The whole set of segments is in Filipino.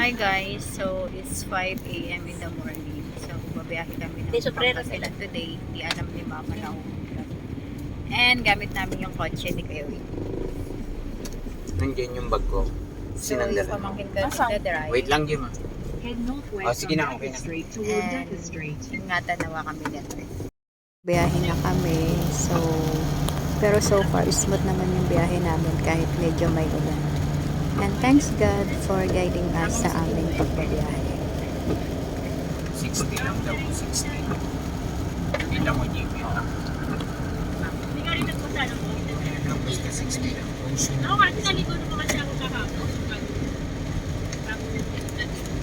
Hi guys, so it's 5 a.m. in the morning. So babiyahe kami ng Pangasinan today. Di alam ni Mama na umuulan. And gamit namin yung kotse ni Kuya Will. Nandiyan yung bag ko. So yung Sinandala. pamangkin ko nagda-drive. Wait lang, Jim. Head northwest Oh, sige na, on okay Dapper na. Street toward And Dapper Street. ingatan nawa kami dito. Biyahe na kami. Pero so far, smooth naman yung biyahe namin kahit medyo may ulan. And thanks God for guiding us sa aming pagbabiyahe. 60 lang daw, 60. Kita mo, Jim. Hindi ka rin nagpasala mo. Tapos ka 60 lang. Ako kasi naligo naman kasi ako kahapon.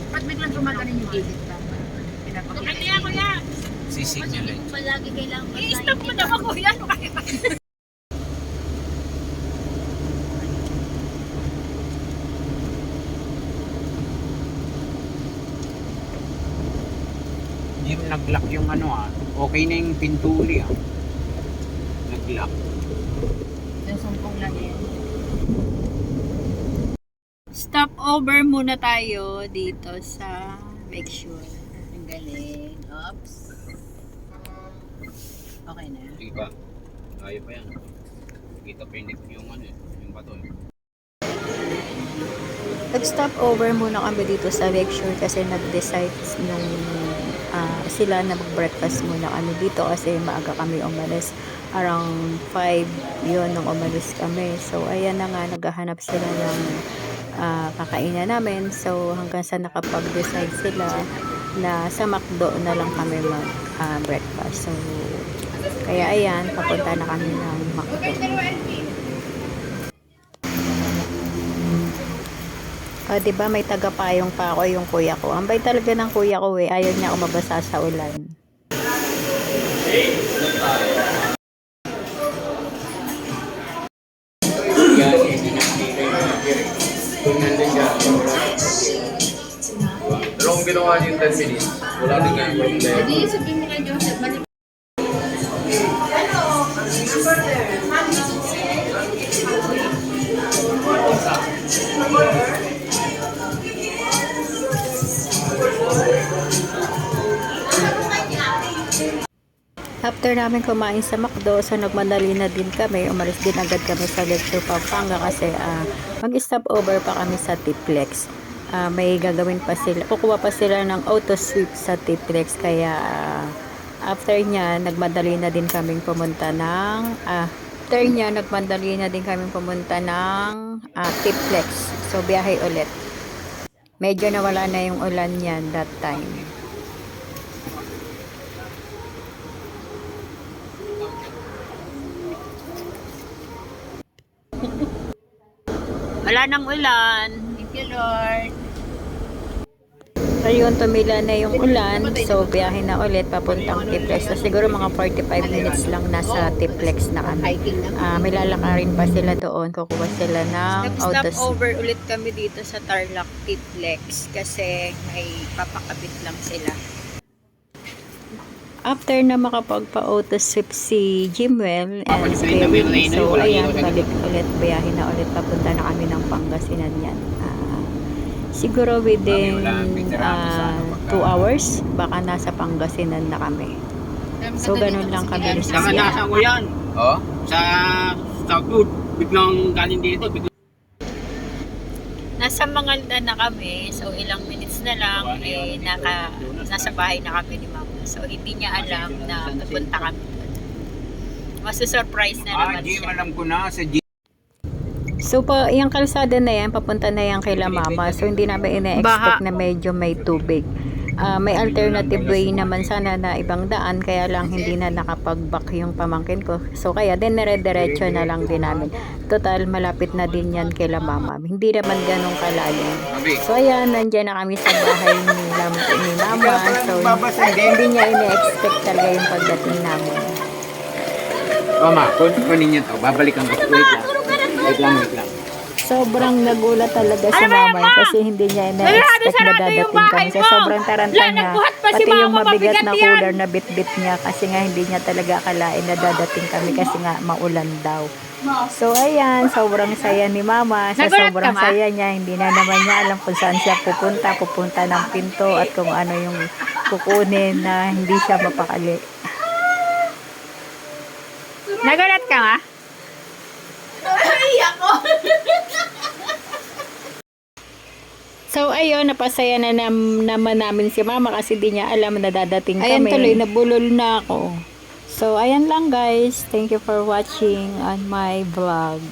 Ba't biglang gumaganin yung gilid ba? Kaya kuya, Sisignalin. palagi kailangan i-stop mo naman kuya. Ano kaya? Jim, nag-lock yung ano Okay na yung pintuli Nag-lock. Yung sumpong lang yan. Stop over muna tayo dito sa Lakeshore. Ang galing. Oops. Okay na. Sige pa. Kaya pa yan. Kita pa yung yung bato. Nag-stop over muna kami dito sa Lakeshore kasi nag-decide nung sila na mag-breakfast muna kami dito kasi maaga kami umalis. Around 5 yun nung umalis kami. So ayan na nga, naghahanap sila ng kakainan namin. So hanggang sa nakapag-decide sila na sa McDo na lang kami mag-breakfast. So kaya ayan, papunta na kami ng McDo. Diba may tagapayong pa ako yung kuya ko. Ang bay talaga ng kuya ko ayaw niya ako mabasa sa ulan. Pero kung ginawa niyo yung 10 minutes, wala din nga yung problema. Hindi, sabihin mo kay Joseph, balik. After namin kumain sa McDo, so nagmadali na din kami. Umalis din agad kami sa Lecture Pampanga kasi mag-stop over pa kami sa Tiplex. May gagawin pa sila, kukuha pa sila ng auto sweep sa Tiplex. Kaya after niya, nagmadali na din kaming pumunta ng Tiplex. So biyahe ulit. Medyo nawala na yung ulan yan that time. Wala nang ulan. Thank you, Lord. Ayun, tumila na yung ulan. So, biyahe na ulit papuntang Tiplex. So, siguro mga 45 minutes lang nasa Tiplex na kami. May lalakarin pa sila doon. Kukuha sila ng auto. Stop over ulit kami dito sa Tarlac Tiplex kasi may papakabit lang sila. After na makapagpa-auto sweep si Jimwell and si Kevin, so ayan, balik ulit, biyahe na ulit, papunta na kami ng Pangasinan yan. Siguro within 2 hours, baka nasa Pangasinan na kami. So ganun lang kabilis Saka siya. nasa ko yan. Oh? Sa Southwood. Biglang galing dito. Nasa Mangalda na kami, so ilang minutes na lang, nasa bahay na kami ni Mama. So hindi niya alam na pupunta kami doon. Masusurprise na naman Jim, siya. alam ko na. Sa Jim. So, yung kalsada na yan, papunta na yan kay La Mama. So, hindi namin ina-expect na medyo may tubig. May alternative way naman sana na ibang daan, kaya lang hindi na nakapag-back yung pamangkin ko. So, kaya din nire-diretso na lang din namin. Total, malapit na din yan kay La Mama. Hindi naman ganun kalalim. So, ayan, nandyan na kami sa bahay ni Mama. So, hindi niya ina-expect talaga yung pagdating namin. Mama, kunin niyo to. Babalikan ko. Wait lang. Sobrang nagulat talaga si mama kasi hindi niya ina-expect na dadating kami. Sa sobrang taranta niya, pati yung mabigat na cooler na bit-bit niya kasi nga hindi niya talaga akalain na dadating kami kasi nga maulan daw. So ayan, sobrang saya ni mama. Sa sobrang saya niya, hindi na naman niya alam kung saan siya pupunta ng pinto at kung ano yung kukunin na hindi siya mapakali. Nagulat ka ma? So ayun, napasaya na naman namin si mama kasi di niya alam na dadating kami. Ayan tuloy, nabulol na ako. So ayan lang guys, thank you for watching on my vlog.